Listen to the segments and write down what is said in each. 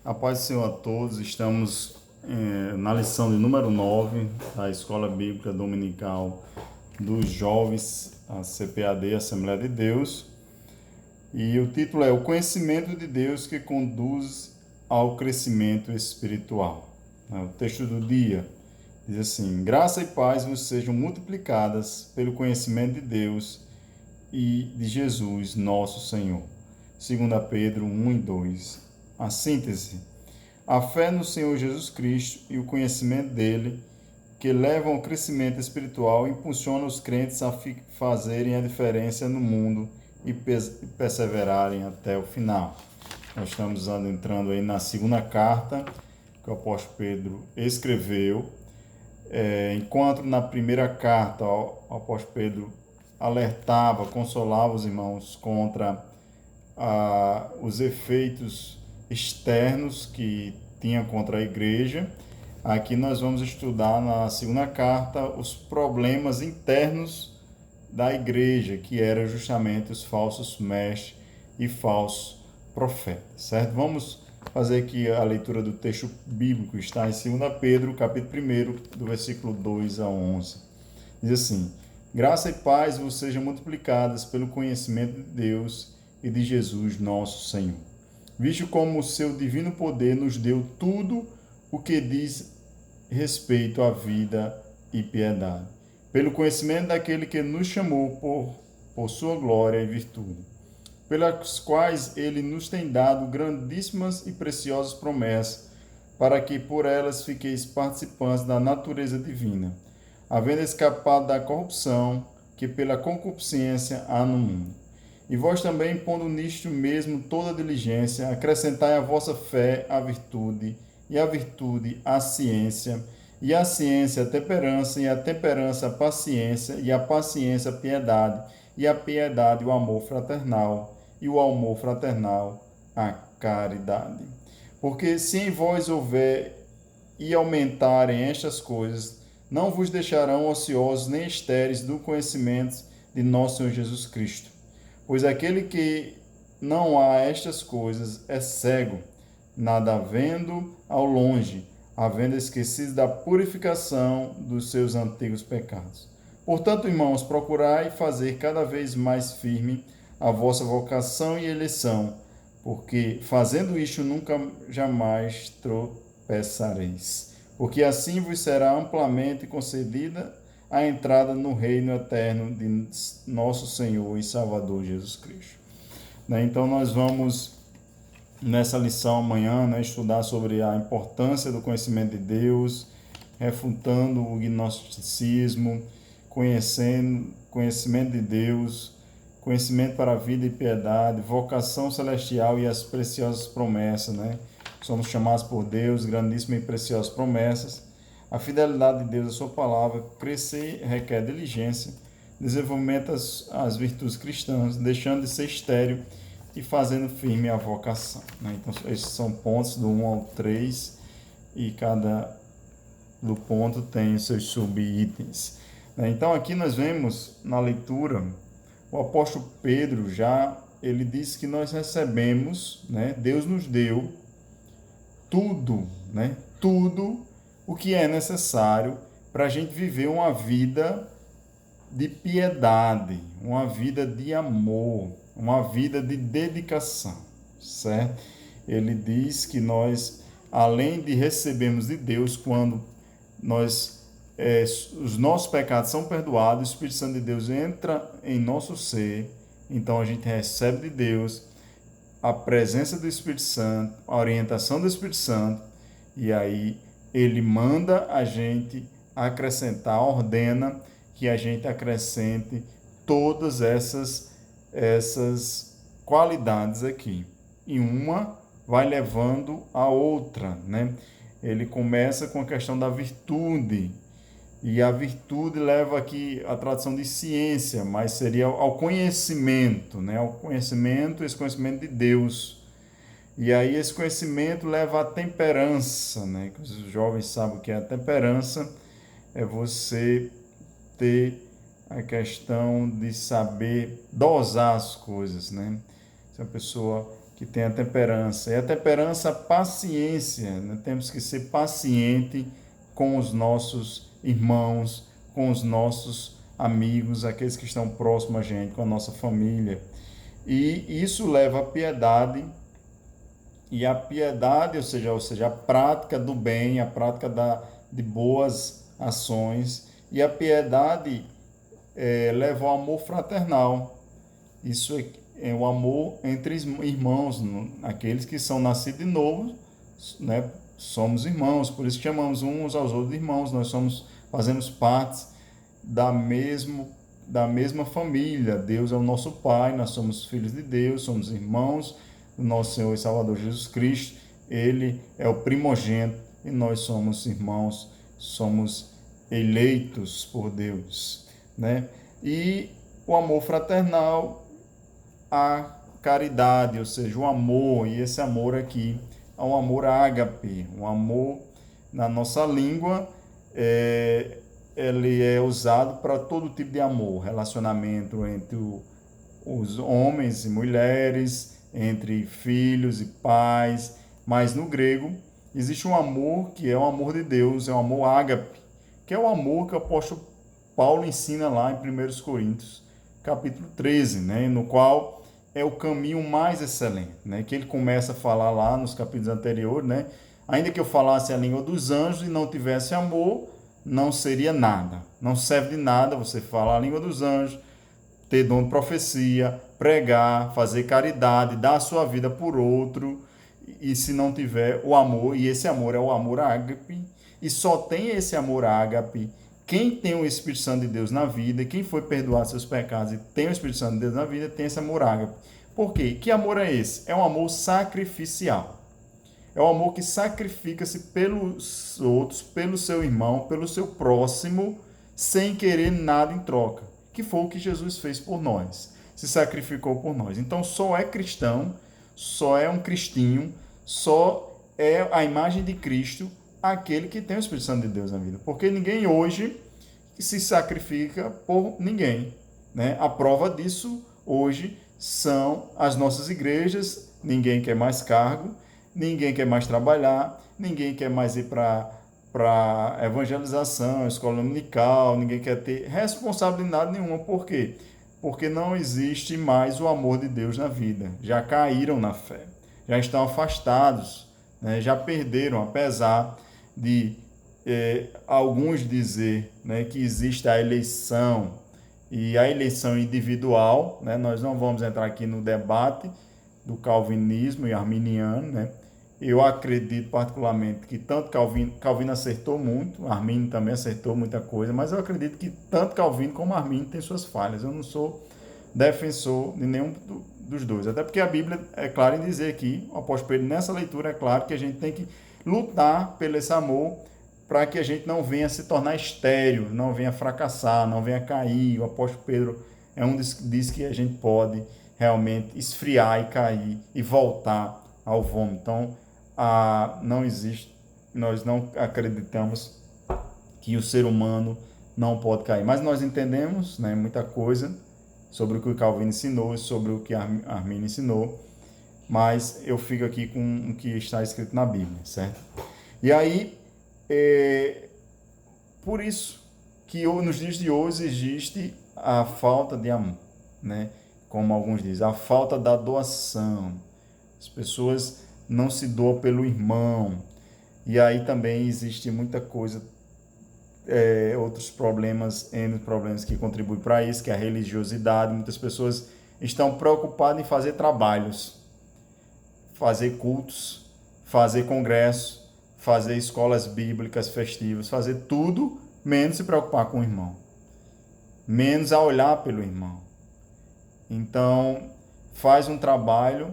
A paz do Senhor a todos, estamos na lição de número 9 da Escola Bíblica Dominical dos Jovens, a CPAD, Assembleia de Deus. E o título é O Conhecimento de Deus que Conduz ao Crescimento Espiritual. O texto do dia diz assim: Graça e paz vos sejam multiplicadas pelo conhecimento de Deus e de Jesus, nosso Senhor. 2 Pedro 1 e 2. A síntese: a fé no Senhor Jesus Cristo e o conhecimento dele, que levam ao crescimento espiritual, impulsionam os crentes a fazerem a diferença no mundo e perseverarem até o final. Nós estamos entrando aí na segunda carta que o apóstolo Pedro escreveu. Enquanto na primeira carta o apóstolo Pedro alertava, consolava os irmãos contra os efeitos externos que tinha contra a igreja. Aqui nós vamos estudar na segunda carta os problemas internos da igreja, que eram justamente os falsos mestres e falsos profetas, certo? Vamos fazer aqui a leitura do texto bíblico, está em 2 Pedro, capítulo 1, do versículo 2 a 11. Diz assim: Graça e paz vos sejam multiplicadas pelo conhecimento de Deus e de Jesus, nosso Senhor. Visto como o seu divino poder nos deu tudo o que diz respeito à vida e piedade, pelo conhecimento daquele que nos chamou por sua glória e virtude, pelas quais ele nos tem dado grandíssimas e preciosas promessas, para que por elas fiqueis participantes da natureza divina, havendo escapado da corrupção que pela concupiscência há no mundo. E vós também, pondo nisto mesmo toda diligência, acrescentai à vossa fé a virtude, e a virtude a ciência, e a ciência a temperança, e a temperança a paciência, e a paciência a piedade, e a piedade o amor fraternal, e o amor fraternal a caridade. Porque se em vós houver e aumentarem estas coisas, não vos deixarão ociosos nem estéreis do conhecimento de nosso Senhor Jesus Cristo. Pois aquele que não há estas coisas é cego, nada vendo ao longe, havendo esquecido da purificação dos seus antigos pecados. Portanto, irmãos, procurai fazer cada vez mais firme a vossa vocação e eleição, porque fazendo isto nunca jamais tropeçareis. Porque assim vos será amplamente concedida a entrada no reino eterno de nosso Senhor e Salvador Jesus Cristo. Então nós vamos nessa lição amanhã estudar sobre a importância do conhecimento de Deus, refutando o gnosticismo, conhecimento de Deus, conhecimento para a vida e piedade, vocação celestial e as preciosas promessas, Somos chamados por Deus, grandíssimas e preciosas promessas. A fidelidade de Deus à sua palavra, crescer requer diligência, desenvolvimento às virtudes cristãs, deixando de ser estéril e fazendo firme a vocação. Então, esses são pontos do 1 ao 3 e cada do ponto tem os seus subitens. Então, aqui nós vemos na leitura, o apóstolo Pedro ele diz que nós recebemos, Deus nos deu tudo, tudo o que é necessário para a gente viver uma vida de piedade, uma vida de amor, uma vida de dedicação, certo? Ele diz que nós, além de recebermos de Deus, quando os nossos pecados são perdoados, o Espírito Santo de Deus entra em nosso ser, então a gente recebe de Deus a presença do Espírito Santo, a orientação do Espírito Santo, e aí ele manda a gente acrescentar, ordena que a gente acrescente todas essas qualidades aqui. E uma vai levando a outra, Ele começa com a questão da virtude, e a virtude leva aqui a tradução de ciência, mas seria ao conhecimento, Ao conhecimento, esse conhecimento de Deus. E aí esse conhecimento leva à temperança, Que os jovens sabem o que é a temperança, é você ter a questão de saber dosar as coisas, Se a pessoa que tenha temperança. E a temperança, a paciência, né? Temos que ser paciente com os nossos irmãos, com os nossos amigos, aqueles que estão próximos a gente, com a nossa família. E isso leva à piedade, e a piedade, ou seja, a prática do bem, a prática de boas ações, e a piedade leva ao amor fraternal. Isso é o amor entre irmãos, aqueles que são nascidos de novo, né? Somos irmãos, por isso que chamamos uns aos outros de irmãos, fazemos parte da mesma família. Deus é o nosso Pai, nós somos filhos de Deus, somos irmãos do nosso Senhor e Salvador Jesus Cristo. Ele é o primogênito e nós somos irmãos, somos eleitos por Deus, né? E o amor fraternal, a caridade, ou seja, o amor, e esse amor aqui é um amor ágape, um amor, na nossa língua, ele é usado para todo tipo de amor, relacionamento entre os homens e mulheres, entre filhos e pais, mas no grego existe um amor que é o amor de Deus, é o amor ágape, que é o amor que o apóstolo Paulo ensina lá em 1 Coríntios, capítulo 13, né, no qual é o caminho mais excelente, né, que ele começa a falar lá nos capítulos anteriores, né, ainda que eu falasse a língua dos anjos e não tivesse amor, não seria nada, não serve de nada você falar a língua dos anjos, ter dom de profecia, pregar, fazer caridade, dar a sua vida por outro, e se não tiver o amor, e esse amor é o amor ágape, e só tem esse amor ágape quem tem o Espírito Santo de Deus na vida, quem foi perdoado seus pecados e tem o Espírito Santo de Deus na vida, tem esse amor ágape. Por quê? Que amor é esse? É um amor sacrificial. É um amor que sacrifica-se pelos outros, pelo seu irmão, pelo seu próximo, sem querer nada em troca. Que foi o que Jesus fez por nós. Se sacrificou por nós. Então só é cristão, só é um cristinho, só é a imagem de Cristo aquele que tem o Espírito Santo de Deus na vida. Porque ninguém hoje se sacrifica por ninguém, né? A prova disso hoje são as nossas igrejas. Ninguém quer mais cargo, ninguém quer mais trabalhar, ninguém quer mais ir para evangelização, escola dominical, ninguém quer ter responsabilidade nenhuma. Por quê? Porque não existe mais o amor de Deus na vida. Já caíram na fé, já estão afastados, né? Já perderam, apesar de alguns dizer, né, que existe a eleição, e a eleição individual, né? Nós não vamos entrar aqui no debate do calvinismo e arminiano, né? Eu acredito particularmente que tanto Calvino acertou muito, Arminio também acertou muita coisa, mas eu acredito que tanto Calvino como Arminio têm suas falhas. Eu não sou defensor de nenhum dos dois, até porque a Bíblia é clara em dizer aqui, o apóstolo Pedro, nessa leitura, é claro que a gente tem que lutar pelo esse amor, para que a gente não venha se tornar estéril, não venha fracassar, não venha cair. O apóstolo Pedro é um dos que diz que a gente pode realmente esfriar e cair e voltar ao vômito. Então, não existe, nós não acreditamos que o ser humano não pode cair, mas nós entendemos, né, muita coisa sobre o que o Calvino ensinou e sobre o que Arminio ensinou, mas eu fico aqui com o que está escrito na Bíblia, certo? E aí, por isso que nos dias de hoje existe a falta de amor, né? Como alguns dizem, a falta da doação. As pessoas não se doam pelo irmão. E aí também existe muita coisa, outros problemas, N problemas que contribuem para isso, que é a religiosidade. Muitas pessoas estão preocupadas em fazer trabalhos, fazer cultos, fazer congressos, fazer escolas bíblicas festivas, fazer tudo, menos se preocupar com o irmão, menos a olhar pelo irmão. Então, faz um trabalho,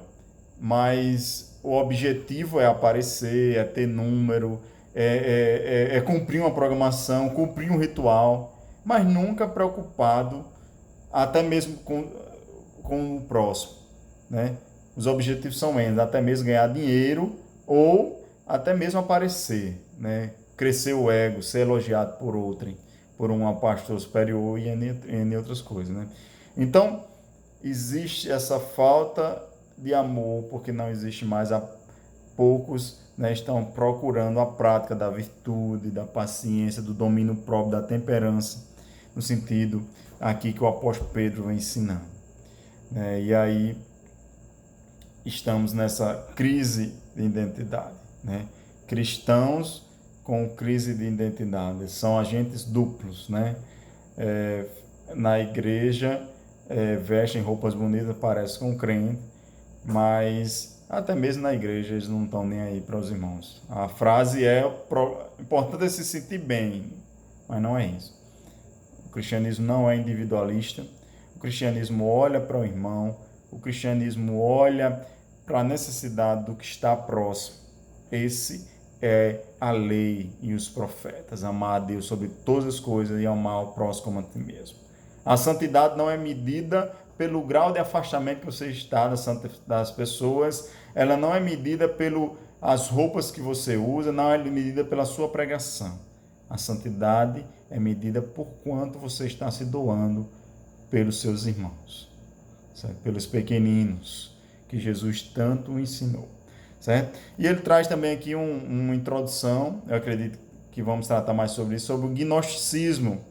mas o objetivo é aparecer, é ter número, é cumprir uma programação, cumprir um ritual, mas nunca preocupado até mesmo com o próximo, né? Os objetivos são eles, até mesmo ganhar dinheiro ou até mesmo aparecer, né? Crescer o ego, ser elogiado por outrem, por um pastor superior e em outras coisas, né? Então, existe essa falta de amor, porque não existe mais. Poucos, né, estão procurando a prática da virtude, da paciência, do domínio próprio, da temperança, no sentido aqui que o apóstolo Pedro vem ensinando. E aí estamos nessa crise de identidade. Né? Cristãos com crise de identidade são agentes duplos. Né? Na igreja, vestem roupas bonitas, parecem com crente, mas até mesmo na igreja eles não estão nem aí para os irmãos. A frase é: importante é se sentir bem, mas não é isso. O cristianismo não é individualista. O cristianismo olha para o irmão. O cristianismo olha para a necessidade do que está próximo. Esse é a lei e os profetas: amar a Deus sobre todas as coisas e amar o próximo como a ti mesmo. A santidade não é medida pelo grau de afastamento que você está das pessoas, ela não é medida pelas roupas que você usa, não é medida pela sua pregação. A santidade é medida por quanto você está se doando pelos seus irmãos, certo? Pelos pequeninos, que Jesus tanto ensinou. Certo? E ele traz também aqui uma introdução, eu acredito que vamos tratar mais sobre isso, sobre o gnosticismo,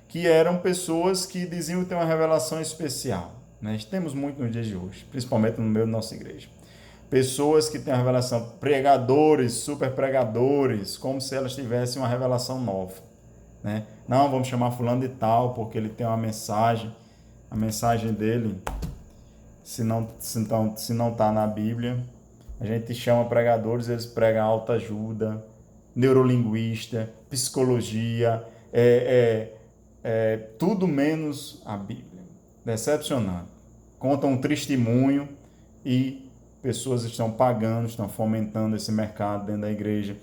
que eram pessoas que diziam ter uma revelação especial. Né? Temos muito nos dias de hoje, principalmente no meio da nossa igreja. Pessoas que têm a revelação, pregadores, super pregadores, como se elas tivessem uma revelação nova. Né? Não, vamos chamar fulano de tal, porque ele tem uma mensagem. A mensagem dele, se não está na Bíblia, a gente chama pregadores, eles pregam autoajuda, neurolinguista, psicologia, tudo menos a Bíblia. Decepcionante. Contam um testemunho e pessoas estão pagando, estão fomentando esse mercado dentro da igreja.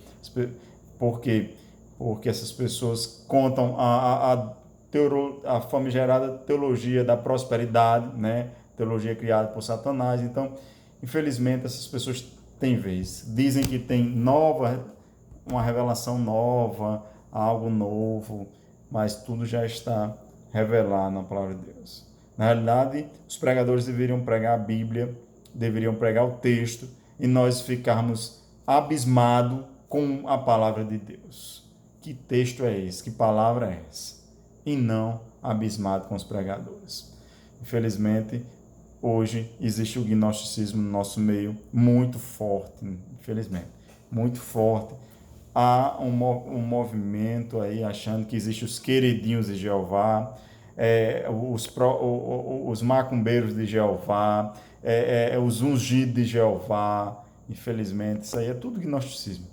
Por quê? Porque essas pessoas contam a famigerada teologia da prosperidade, né? Teologia criada por Satanás. Então, infelizmente, essas pessoas têm vez. Dizem que tem uma revelação nova, algo novo, mas tudo já está revelado na palavra de Deus. Na realidade, os pregadores deveriam pregar a Bíblia, deveriam pregar o texto, e nós ficarmos abismados com a palavra de Deus. Que texto é esse? Que palavra é essa? E não abismado com os pregadores. Infelizmente, hoje existe o gnosticismo no nosso meio muito forte, infelizmente, muito forte. Há um movimento aí achando que existem os queridinhos de Jeová, os macumbeiros de Jeová, os ungidos de Jeová. Infelizmente, isso aí é tudo gnosticismo.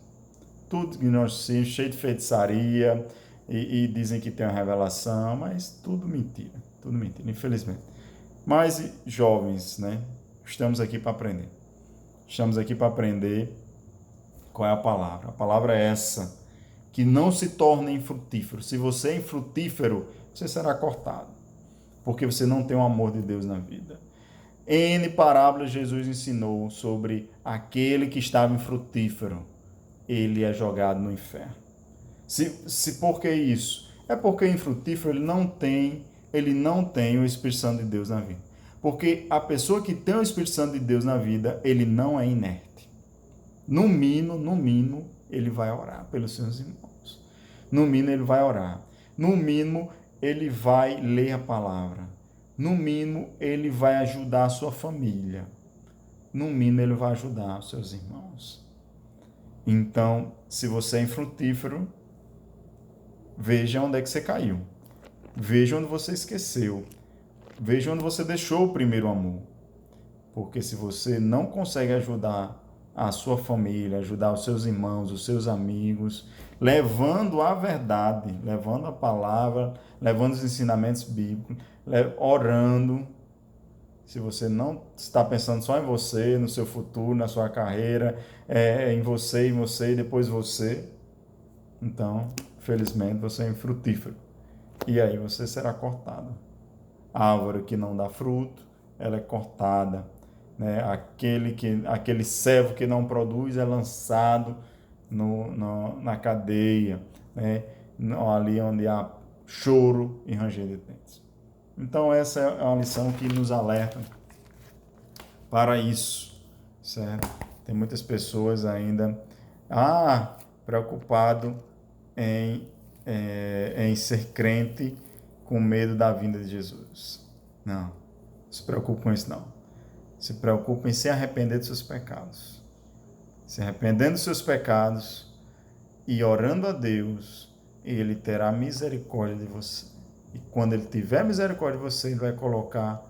Tudo gnosticismo, cheio de feitiçaria, e dizem que tem uma revelação, mas tudo mentira, infelizmente. Mas, jovens, né? Estamos aqui para aprender. Estamos aqui para aprender qual é a palavra. A palavra é essa, que não se torne infrutífero. Se você é infrutífero, você será cortado, porque você não tem o amor de Deus na vida. N parábolas Jesus ensinou sobre aquele que estava infrutífero. Ele é jogado no inferno. Por que isso? É porque infrutífero ele não tem o Espírito Santo de Deus na vida. Porque a pessoa que tem o Espírito Santo de Deus na vida, ele não é inerte. No mínimo, ele vai orar pelos seus irmãos. No mínimo, ele vai orar. No mínimo, ele vai ler a palavra. No mínimo, ele vai ajudar a sua família. No mínimo, ele vai ajudar os seus irmãos. Então, se você é infrutífero, veja onde é que você caiu. Veja onde você esqueceu. Veja onde você deixou o primeiro amor. Porque se você não consegue ajudar a sua família, ajudar os seus irmãos, os seus amigos, levando a verdade, levando a palavra, levando os ensinamentos bíblicos, orando, se você não está pensando só em você, no seu futuro, na sua carreira, em você e depois você, então, felizmente, você é infrutífero. E aí você será cortado. A árvore que não dá fruto, ela é cortada. Né? Aquele servo que não produz é lançado na cadeia, né? Ali onde há choro e ranger de dentes. Então essa é uma lição que nos alerta para isso, certo? Tem muitas pessoas ainda preocupado em ser crente com medo da vinda de Jesus. Não, se preocupe com isso não. Se preocupe em se arrepender dos seus pecados. Se arrependendo dos seus pecados e orando a Deus, Ele terá misericórdia de você. E quando Ele tiver misericórdia de você, Ele vai colocar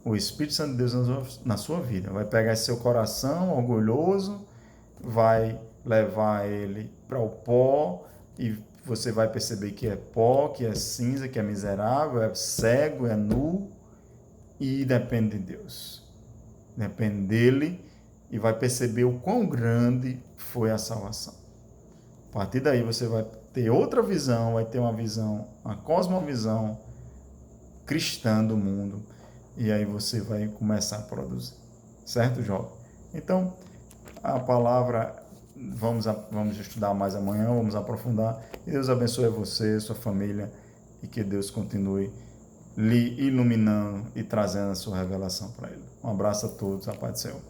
o Espírito Santo de Deus na sua vida. Vai pegar esse seu coração orgulhoso, vai levar ele para o pó e você vai perceber que é pó, que é cinza, que é miserável, é cego, é nu e depende de Deus. Depende dele e vai perceber o quão grande foi a salvação. A partir daí você vai ter outra visão, vai ter uma visão, uma cosmovisão cristã do mundo. E aí você vai começar a produzir. Certo, jovem? Então, a palavra, vamos estudar mais amanhã, vamos aprofundar. E Deus abençoe você, sua família, e que Deus continue lhe iluminando e trazendo a sua revelação para ele. Um abraço a todos, a paz do Senhor.